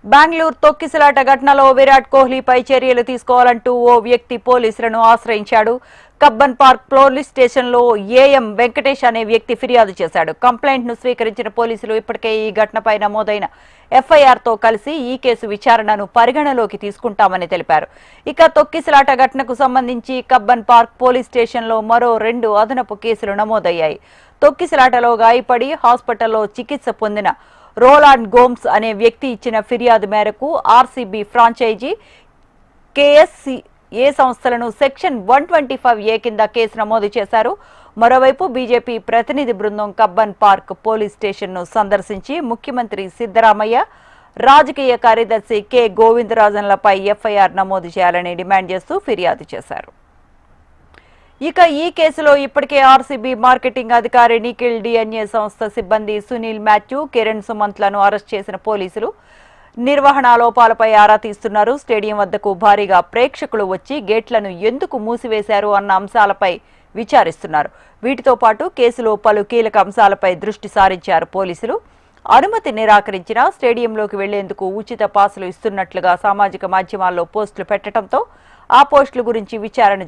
బెంగళూరు తొక్కిసలాట ఘటనలో విరాట్ కోహ్లీపై చర్యలు తీసుకోవాలంటూ ఓ వ్యక్తి పోలీసులను ఆశ్రయించాడు. కబ్బన్ పార్క్ పోలీస్ స్టేషన్లో ఏఎం వెంకటేష్ అనే వ్యక్తి ఫిర్యాదు చేశాడు. కంప్లైంట్ ను స్వీకరించిన పోలీసులు ఇప్పటికే ఈ ఘటనపై నమోదైన ఎఫ్ఐఆర్తో కలిసి ఈ కేసు విచారణను పరిగణలోకి తీసుకుంటామని తెలిపారు. ఇక తొక్కిసలాట ఘటనకు సంబంధించి కబ్బన్ పార్క్ పోలీస్ స్టేషన్లో మరో 2 అదనపు కేసులు నమోదయ్యాయి. తొక్కిసలాటలో గాయపడి హాస్పిటల్లో చికిత్స పొందిన రోలాండ్ గోమ్స్ అనే వ్యక్తి ఇచ్చిన ఫిర్యాదు మేరకు ఆర్సీబీ ఫ్రాంచైజీ కేఎస్సీఏ సంస్థలను సెక్షన్ 125A కింద కేసు నమోదు చేశారు. మరోవైపు బీజేపీ ప్రతినిధి బృందం కబ్బన్ పార్క్ పోలీస్ స్టేషన్ను సందర్శించి ముఖ్యమంత్రి సిద్ధరామయ్య, రాజకీయ కార్యదర్శి కె గోవిందరాజన్లపై ఎఫ్ఐఆర్ నమోదు చేయాలని డిమాండ్ చేస్తూ ఫిర్యాదు చేశారు. ఇక ఈ కేసులో ఇప్పటికే ఆర్సీబీ మార్కెటింగ్ అధికారి నిఖిల్, డిఎన్ఏ సంస్థ సిబ్బంది సునీల్ మాథ్యూ, కిరణ్ సుమంత్లను అరెస్ట్ చేసిన పోలీసులు నిర్వహణ లోపాలపై ఆరా తీస్తున్నారు. స్టేడియం వద్దకు భారీగా ప్రేక్షకులు వచ్చి గేట్లను ఎందుకు మూసివేశారు అన్న అంశాలపై విచారిస్తున్నారు. వీటితో పాటు కేసులో పలు కీలక అంశాలపై దృష్టి సారించారు పోలీసులు. అనుమతి నిరాకరించినా స్టేడియంలోకి వెళ్లేందుకు ఉచిత పాసులు ఇస్తున్నట్లుగా సామాజిక మాధ్యమాల్లో పోస్టులు పెట్టడంతో ఆ పోస్టుల గురించి విచారణ